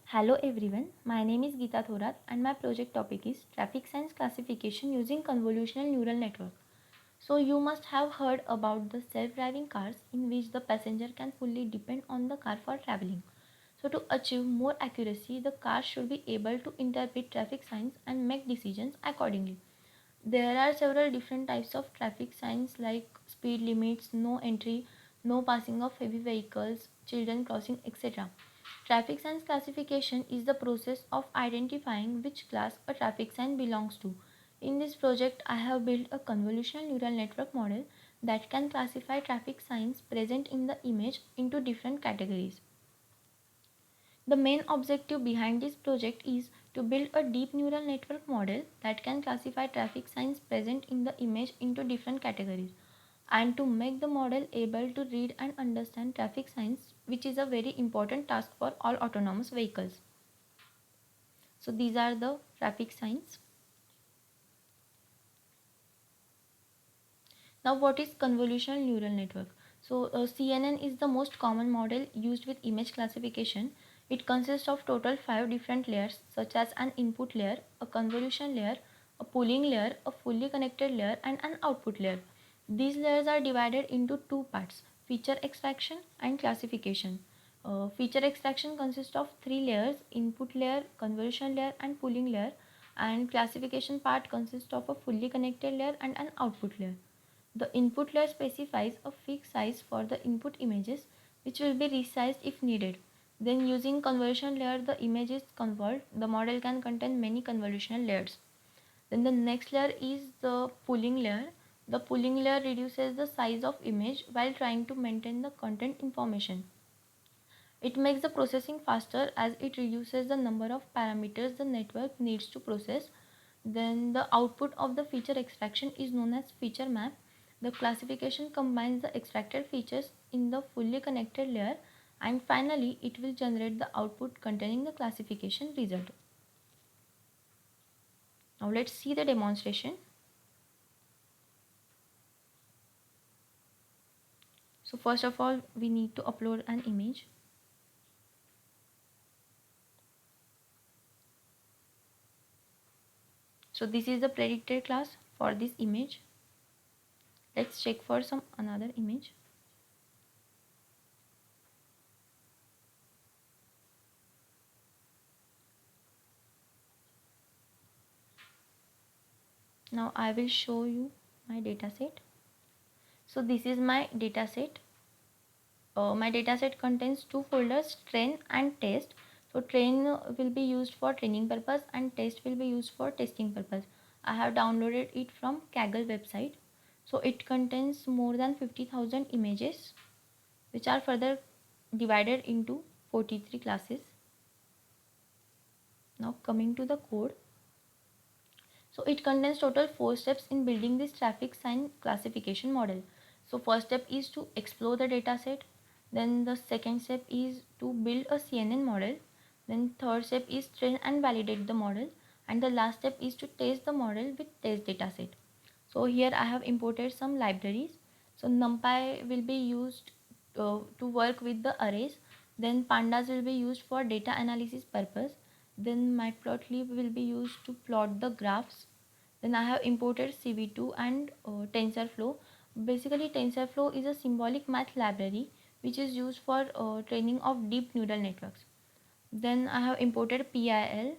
Hello everyone, my name is Geeta Thorat and my project topic is traffic signs classification using convolutional neural network. So you must have heard about the self-driving cars in which the passenger can fully depend on the car for traveling. So to achieve more accuracy, the car should be able to interpret traffic signs and make decisions accordingly. There are several different types of traffic signs like speed limits, no entry, no passing of heavy vehicles, children crossing, etc. Traffic signs classification is the process of identifying which class a traffic sign belongs to. In this project, I have built a convolutional neural network model that can classify traffic signs present in the image into different categories. The main objective behind this project is to build a deep neural network model that can classify traffic signs present in the image into different categories and to make the model able to read and understand traffic signs, which is a very important task for all autonomous vehicles. So these are the traffic signs. Now what is convolutional neural network? CNN is the most common model used with image classification. It consists of total 5 different layers such as an input layer, a convolution layer, a pooling layer, a fully connected layer and an output layer. These layers are divided into two parts, feature extraction and classification. Feature extraction consists of three layers, input layer, convolution layer and pooling layer, and classification part consists of a fully connected layer and an output layer. The input layer specifies a fixed size for the input images which will be resized if needed. Then using convolution layer the image is convolved. The model can contain many convolutional layers. Then the next layer is the pooling layer. The pooling layer reduces the size of image while trying to maintain the content information. It makes the processing faster as it reduces the number of parameters the network needs to process. Then the output of the feature extraction is known as feature map. The classification combines the extracted features in the fully connected layer and finally it will generate the output containing the classification result. Now let's see the demonstration. So first of all we need to upload an image. So this is the predicted class for this image. Let's check for some another image. Now I will show you my dataset. So this is my dataset. My dataset contains two folders, train and test. So train will be used for training purpose and test will be used for testing purpose. I have downloaded it from Kaggle website. So it contains more than 50,000 images which are further divided into 43 classes. Now coming to the code. So it contains total 4 steps in building this traffic sign classification model. So first step is to explore the dataset. Then the second step is to build a CNN model. Then third step is train and validate the model. And the last step is to test the model with test dataset. So here I have imported some libraries. So NumPy will be used to work with the arrays. Then pandas will be used for data analysis purpose. Then matplotlib will be used to plot the graphs. Then I have imported CV2 and TensorFlow. Basically TensorFlow is a symbolic math library which is used for training of deep neural networks. Then I have imported PIL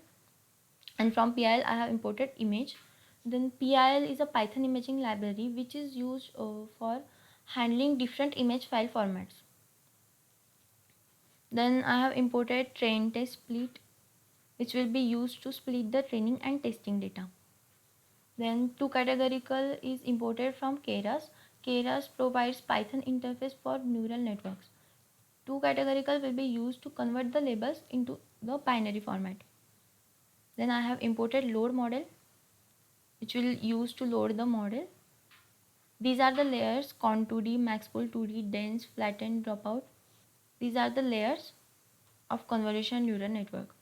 and from PIL I have imported image. Then PIL is a Python imaging library which is used for handling different image file formats. Then I have imported train test split which will be used to split the training and testing data. Then toCategorical is imported from Keras. Keras provides Python interface for neural networks. toCategorical will be used to convert the labels into the binary format. Then I have imported load model which will use to load the model. These are the layers con2D, maxpool 2D, dense, flattened, dropout. These are the layers of convolutional neural network.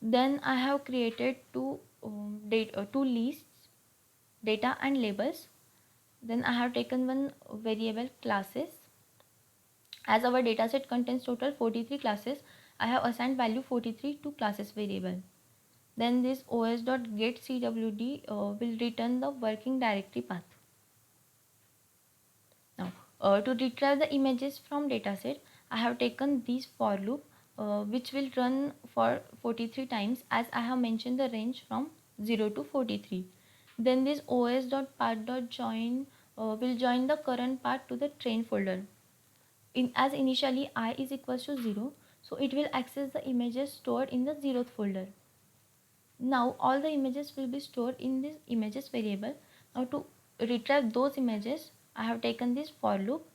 Then I have created two lists, data and labels. Then I have taken one variable classes. As our dataset contains total 43 classes, I have assigned value 43 to classes variable. Then this os.getCwd will return the working directory path. Now, to retrieve the images from dataset, I have taken this for loop which will run for 43 times, as I have mentioned the range from 0 to 43. Then this os.path.join will join the current path to the train folder. As initially I is equals to 0, so it will access the images stored in the 0th folder. Now all the images will be stored in this images variable. Now to retrieve those images, I have taken this for loop.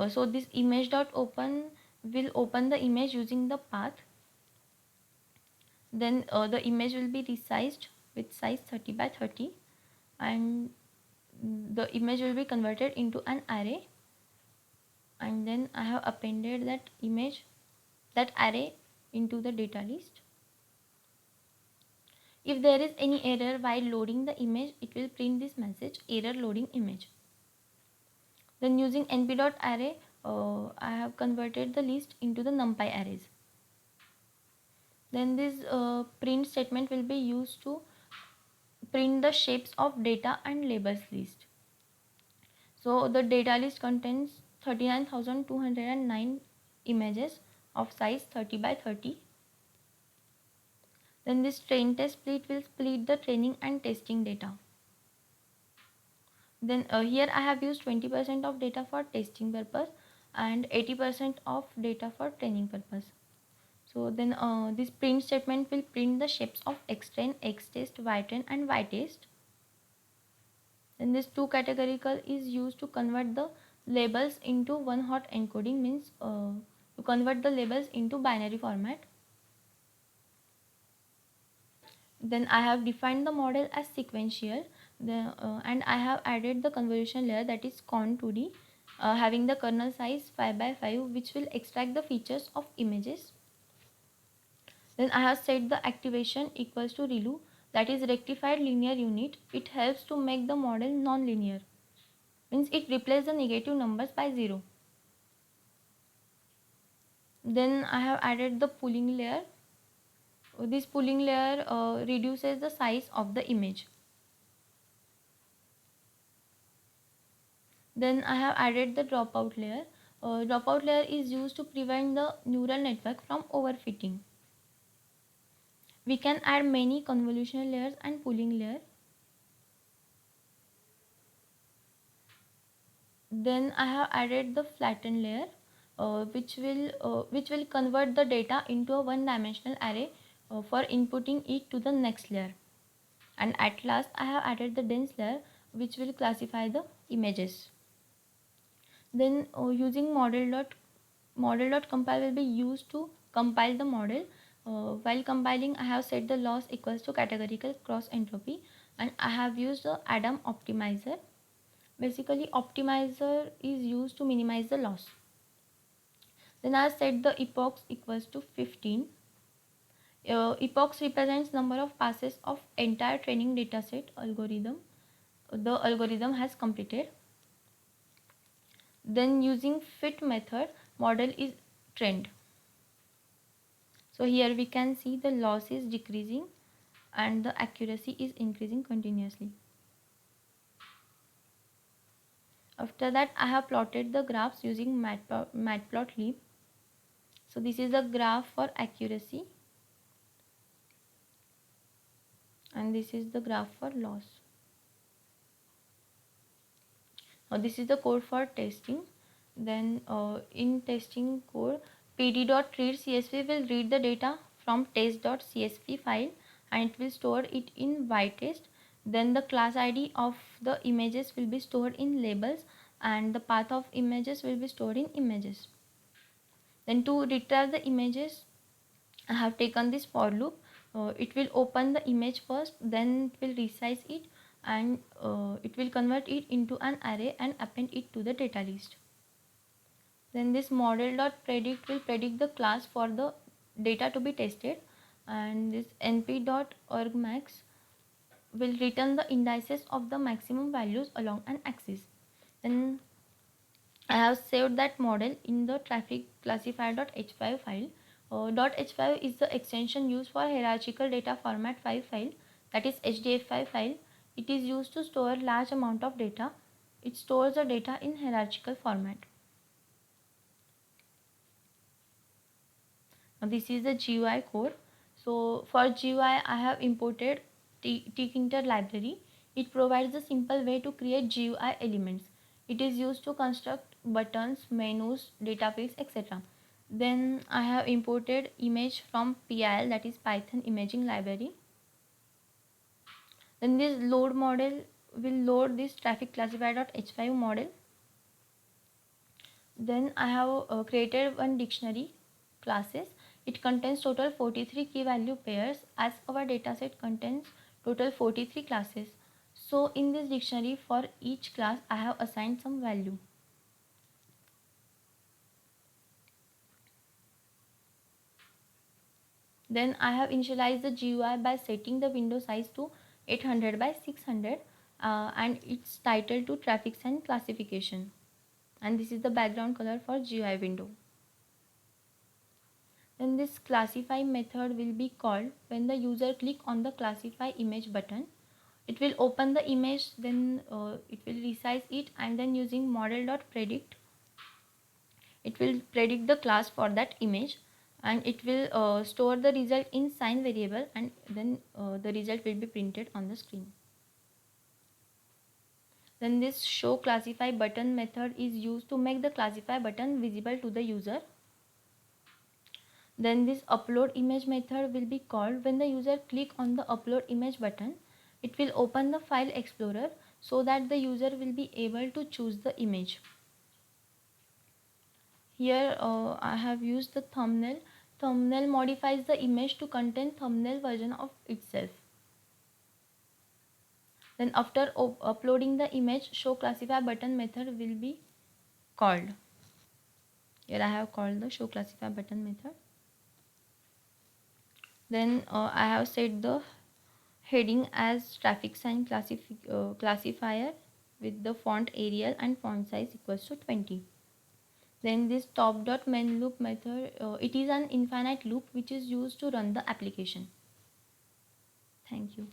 So this image dot open will open the image using the path. Then the image will be resized with size 30 by 30, and the image will be converted into an array, and then I have appended that image, that array, into the data list. If there is any error while loading the image, it will print this message, error loading image. Then using np.array, I have converted the list into the numpy arrays. Then this print statement will be used to print the shapes of data and labels list. So the data list contains 39,209 images of size 30 by 30. Then this train test split will split the training and testing data. Then here I have used 20% of data for testing purpose and 80% of data for training purpose. So then this print statement will print the shapes of xtrain, xtest, ytrain and ytest. Then this to categorical is used to convert the labels into one hot encoding, means to convert the labels into binary format. Then I have defined the model as sequential, and I have added the convolution layer, that is con2d, having the kernel size 5 by 5, which will extract the features of images. Then I have set the activation equals to ReLU, that is rectified linear unit. It helps to make the model non-linear, means it replaces the negative numbers by 0. Then I have added the pooling layer. This pooling layer reduces the size of the image. Then I have added the dropout layer. Dropout layer is used to prevent the neural network from overfitting. We can add many convolutional layers and pooling layer. Then I have added the flatten layer, which will convert the data into a one-dimensional array for inputting it to the next layer. And at last I have added the dense layer, which will classify the images. Then using model.compile will be used to compile the model. While compiling, I have set the loss equals to categorical cross entropy, and I have used the Adam optimizer. Basically, optimizer is used to minimize the loss. Then I have set the epochs equals to 15. Epochs represents number of passes of entire training dataset algorithm the algorithm has completed. Then using fit method, model is trained. So here we can see the loss is decreasing and the accuracy is increasing continuously. After that, I have plotted the graphs using matplotlib. So this is the graph for accuracy, and this is the graph for loss. Now this is the code for testing. Then in testing code, pd.readcsv will read the data from test.csv file and it will store it in ytest. Then the class id of the images will be stored in labels and the path of images will be stored in images. Then to retrieve the images, I have taken this for loop. It will open the image first, then it will resize it, and it will convert it into an array and append it to the data list. Then this model.predict will predict the class for the data to be tested, and this np.argmax will return the indices of the maximum values along an axis. Then I have saved that model in the traffic classifier.h5 file. .h5 is the extension used for hierarchical data format 5 file, that is HDF5 file. It is used to store large amount of data. It stores the data in hierarchical format. Now this is the GUI code. So for GUI I have imported Tkinter library. It provides a simple way to create GUI elements. It is used to construct buttons, menus, data fields, etc. Then I have imported image from PIL, that is Python imaging library. Then this load model will load this traffic classifier.h5 model. Then I have created one dictionary classes. It contains total 43 key value pairs, as our dataset contains total 43 classes. So in this dictionary, for each class I have assigned some value. Then I have initialized the GUI by setting the window size to 800 by 600 and its title to traffic sign classification. And this is the background color for GUI window. Then this classify method will be called when the user click on the classify image button. It will open the image, then it will resize it, and then using model.predict, it will predict the class for that image, and it will store the result in sign variable, and then the result will be printed on the screen. Then this show classify button method is used to make the classify button visible to the user. Then this upload image method will be called when the user click on the upload image button. It will open the file explorer so that the user will be able to choose the image. Here I have used the thumbnail. Thumbnail modifies the image to contain thumbnail version of itself. Then after uploading the image, show classify button method will be called. Here I have called the show classify button method. Then I have set the heading as traffic sign classifier with the font Arial and font size equals to 20. Then this top.main loop method, it is an infinite loop which is used to run the application. Thank you.